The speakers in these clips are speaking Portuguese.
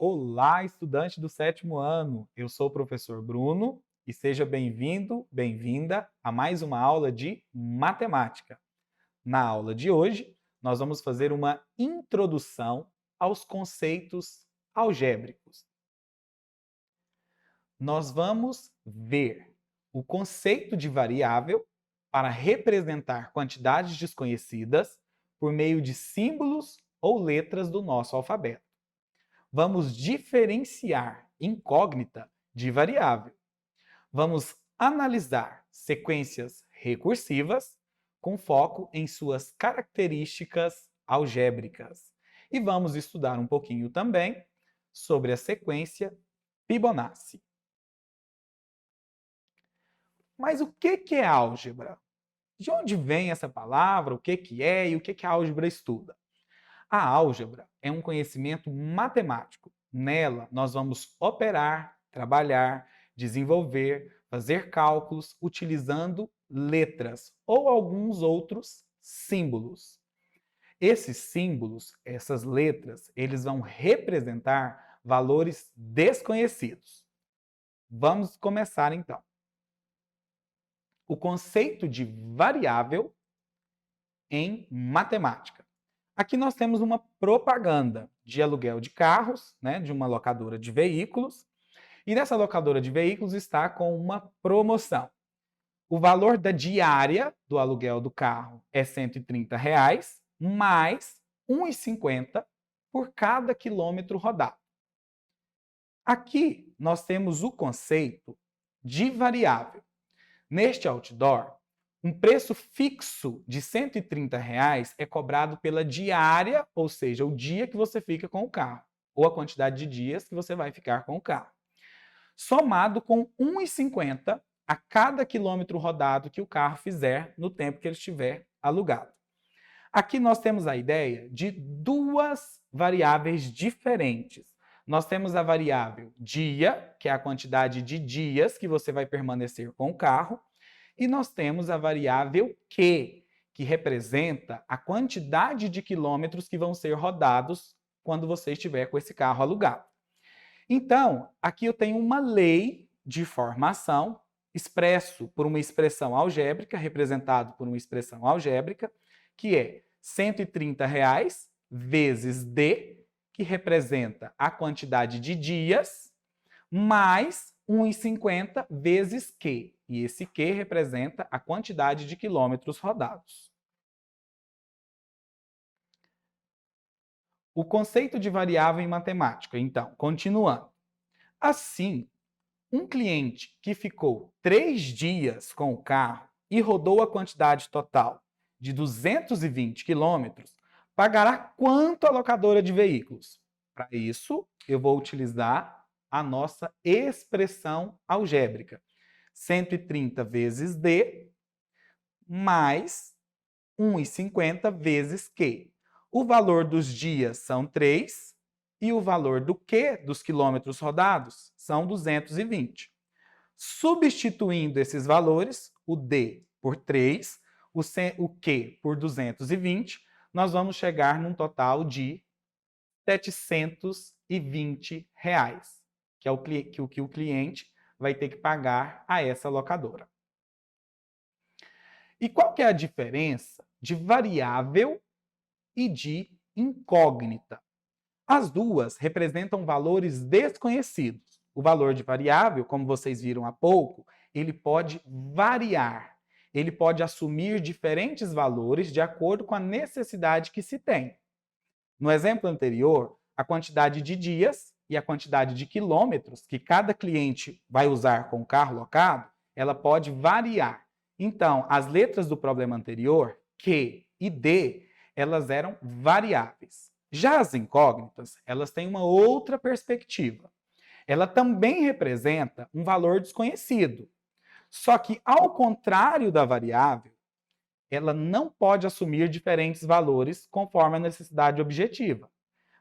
Olá, estudante do sétimo ano! Eu sou o professor Bruno e seja bem-vindo, bem-vinda a mais uma aula de matemática. Na aula de hoje, nós vamos fazer uma introdução aos conceitos algébricos. Nós vamos ver o conceito de variável para representar quantidades desconhecidas por meio de símbolos ou letras do nosso alfabeto. Vamos diferenciar incógnita de variável. Vamos analisar sequências recursivas com foco em suas características algébricas. E vamos estudar um pouquinho também sobre a sequência Fibonacci. Mas o que é álgebra? De onde vem essa palavra? O que é e o que a álgebra estuda? A álgebra é um conhecimento matemático. Nela, nós vamos operar, trabalhar, desenvolver, fazer cálculos utilizando letras ou alguns outros símbolos. Esses símbolos, essas letras, eles vão representar valores desconhecidos. Vamos começar então. O conceito de variável em matemática. Aqui nós temos uma propaganda de aluguel de carros, de uma locadora de veículos. E nessa locadora de veículos está com uma promoção. O valor da diária do aluguel do carro é R$ 130, mais R$ 1,50 por cada quilômetro rodado. Aqui nós temos o conceito de variável. Neste outdoor, um preço fixo de R$ 130 é cobrado pela diária, ou seja, o dia que você fica com o carro, ou a quantidade de dias que você vai ficar com o carro, somado com R$ 1,50 a cada quilômetro rodado que o carro fizer no tempo que ele estiver alugado. Aqui nós temos a ideia de duas variáveis diferentes. Nós temos a variável dia, que é a quantidade de dias que você vai permanecer com o carro, e nós temos a variável Q, que representa a quantidade de quilômetros que vão ser rodados quando você estiver com esse carro alugado. Então, aqui eu tenho uma lei de formação expresso por uma expressão algébrica, representado por uma expressão algébrica, que é R$ 130 vezes D, que representa a quantidade de dias, mais R$ 1,50 vezes Q. E esse Q representa a quantidade de quilômetros rodados. O conceito de variável em matemática, então, continuando. Assim, um cliente que ficou 3 dias com o carro e rodou a quantidade total de 220 quilômetros, pagará quanto à locadora de veículos? Para isso, eu vou utilizar a nossa expressão algébrica. 130 vezes D mais 1,50 vezes Q. O valor dos dias são 3 e o valor do Q, dos quilômetros rodados, são 220. Substituindo esses valores, o D por 3, o Q por 220, nós vamos chegar num total de R$ 720, que é o que o cliente vai ter que pagar a essa locadora. E qual que é a diferença de variável e de incógnita? As duas representam valores desconhecidos. O valor de variável, como vocês viram há pouco, ele pode variar. Ele pode assumir diferentes valores de acordo com a necessidade que se tem. No exemplo anterior, a quantidade de dias e a quantidade de quilômetros que cada cliente vai usar com o carro locado, ela pode variar. Então, as letras do problema anterior, Q e D, elas eram variáveis. Já as incógnitas, elas têm uma outra perspectiva. Ela também representa um valor desconhecido. Só que, ao contrário da variável, ela não pode assumir diferentes valores conforme a necessidade objetiva,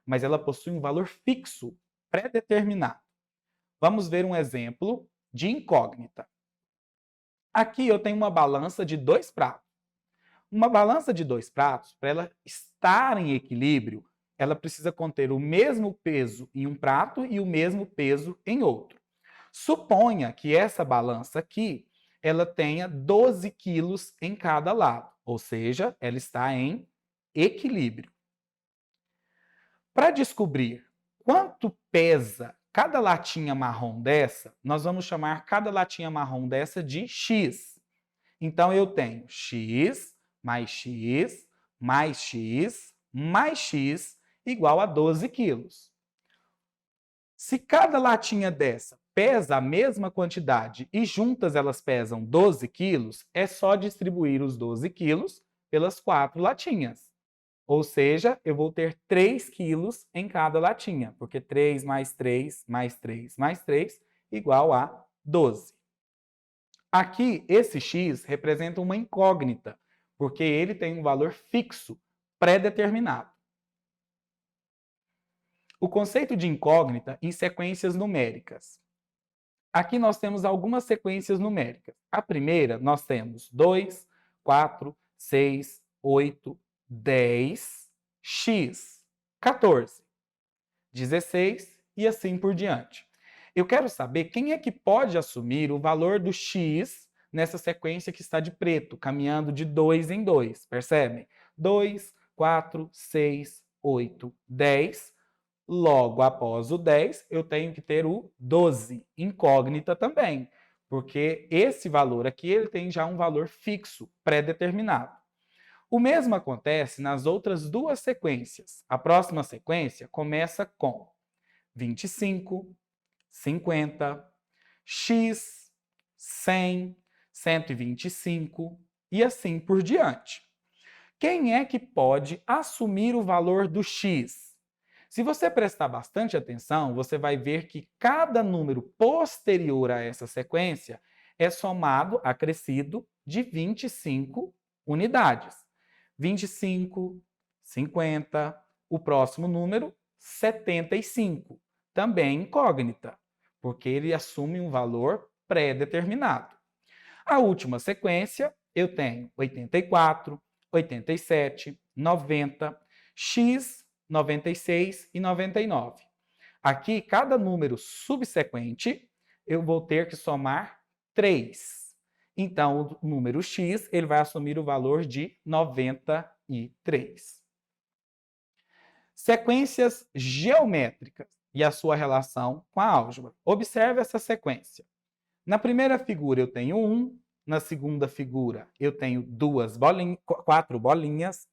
mas ela possui um valor fixo, pré-determinado. Vamos ver um exemplo de incógnita. Aqui eu tenho uma balança de 2 pratos. Uma balança de 2 pratos, para ela estar em equilíbrio, ela precisa conter o mesmo peso em um prato e o mesmo peso em outro. Suponha que essa balança aqui, ela tenha 12 quilos em cada lado, ou seja, ela está em equilíbrio. Para descobrir quanto pesa cada latinha marrom dessa, nós vamos chamar cada latinha marrom dessa de X. Então, eu tenho X mais X mais X mais X igual a 12 quilos. Se cada latinha dessa pesa a mesma quantidade e juntas elas pesam 12 quilos, é só distribuir os 12 quilos pelas 4 latinhas. Ou seja, eu vou ter 3 quilos em cada latinha, porque 3 mais 3 mais 3 mais 3 igual a 12. Aqui, esse x representa uma incógnita, porque ele tem um valor fixo, pré-determinado. O conceito de incógnita em sequências numéricas. Aqui nós temos algumas sequências numéricas. A primeira, nós temos 2, 4, 6, 8, 10, x, 14, 16 e assim por diante. Eu quero saber quem é que pode assumir o valor do x nessa sequência que está de preto, caminhando de 2 em 2, percebem? 2, 4, 6, 8, 10. Logo após o 10, eu tenho que ter o 12, incógnita também, porque esse valor aqui ele tem já um valor fixo, pré-determinado. O mesmo acontece nas outras duas sequências. A próxima sequência começa com 25, 50, x, 100, 125 e assim por diante. Quem é que pode assumir o valor do x? Se você prestar bastante atenção, você vai ver que cada número posterior a essa sequência é somado, acrescido, de 25 unidades. 25, 50, o próximo número, 75. Também incógnita, porque ele assume um valor pré-determinado. A última sequência, eu tenho 84, 87, 90, x, 96 e 99. Aqui, cada número subsequente, eu vou ter que somar 3. Então, o número x ele vai assumir o valor de 93. Sequências geométricas e a sua relação com a álgebra. Observe essa sequência. Na primeira figura, eu tenho 1. Na segunda figura, eu tenho 4 bolinhas.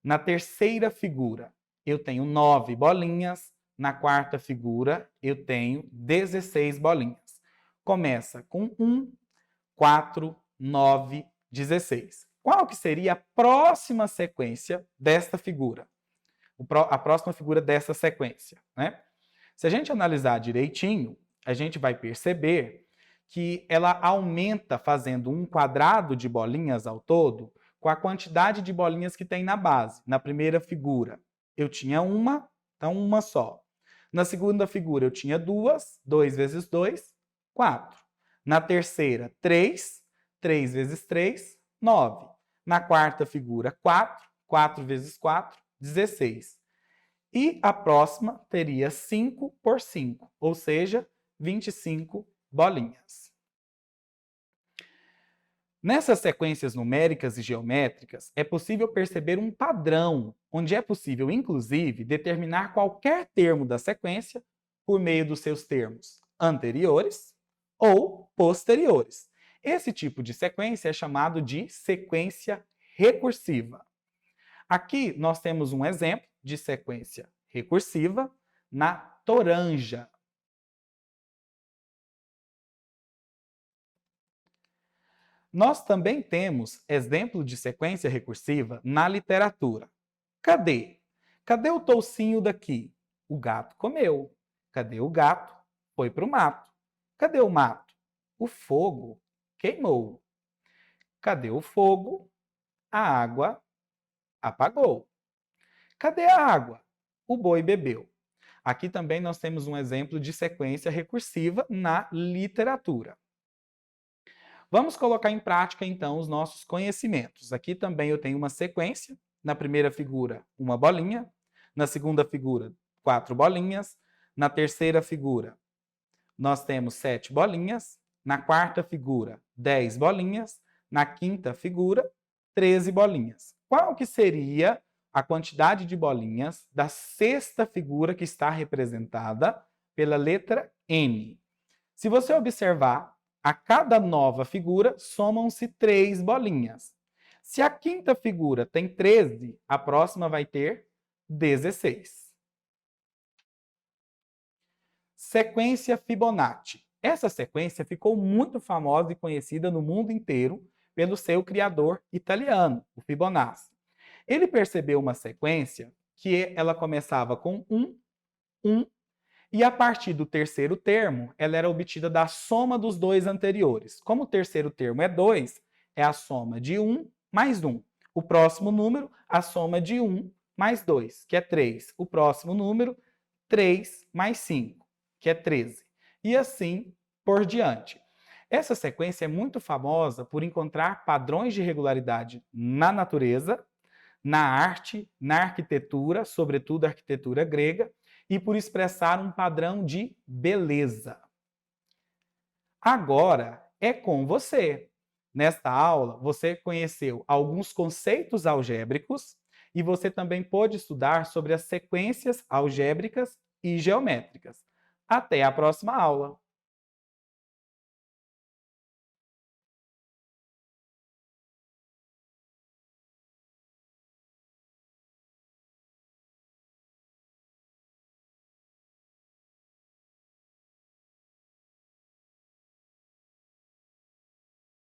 Na terceira figura, eu tenho 9 bolinhas. Na quarta figura, eu tenho 16 bolinhas. Começa com 1, 4, 9, 16. Qual que seria a próxima sequência desta figura? A próxima figura dessa sequência, né? Se a gente analisar direitinho, a gente vai perceber que ela aumenta fazendo um quadrado de bolinhas ao todo com a quantidade de bolinhas que tem na base. Na primeira figura, eu tinha uma, então uma só. Na segunda figura, eu tinha 2, 2 vezes 2, 4. Na terceira, 3, 3 vezes 3, 9. Na quarta figura, 4, 4 vezes 4, 16. E a próxima teria 5 por 5, ou seja, 25 bolinhas. Nessas sequências numéricas e geométricas, é possível perceber um padrão, onde é possível, inclusive, determinar qualquer termo da sequência por meio dos seus termos anteriores ou posteriores. Esse tipo de sequência é chamado de sequência recursiva. Aqui nós temos um exemplo de sequência recursiva na toranja. Nós também temos exemplo de sequência recursiva na literatura. Cadê? Cadê o toucinho daqui? O gato comeu. Cadê o gato? Foi para o mato. Cadê o mato? O fogo queimou. Cadê o fogo? A água apagou. Cadê a água? O boi bebeu. Aqui também nós temos um exemplo de sequência recursiva na literatura. Vamos colocar em prática, então, os nossos conhecimentos. Aqui também eu tenho uma sequência. Na primeira figura, uma bolinha. Na segunda figura, 4 bolinhas. Na terceira figura, nós temos 7 bolinhas. Na quarta figura, 10 bolinhas. Na quinta figura, 13 bolinhas. Qual que seria a quantidade de bolinhas da sexta figura que está representada pela letra N? Se você observar, a cada nova figura somam-se 3 bolinhas. Se a quinta figura tem 13, a próxima vai ter 16. Sequência Fibonacci. Essa sequência ficou muito famosa e conhecida no mundo inteiro pelo seu criador italiano, o Fibonacci. Ele percebeu uma sequência que ela começava com 1, 1, e a partir do terceiro termo, ela era obtida da soma dos dois anteriores. Como o terceiro termo é 2, é a soma de 1 mais 1. O próximo número, a soma de 1 mais 2, que é 3. O próximo número, 3 mais 5, que é 13. E assim por diante. Essa sequência é muito famosa por encontrar padrões de regularidade na natureza, na arte, na arquitetura, sobretudo a arquitetura grega, e por expressar um padrão de beleza. Agora é com você. Nesta aula, você conheceu alguns conceitos algébricos e você também pôde estudar sobre as sequências algébricas e geométricas. Até a próxima aula!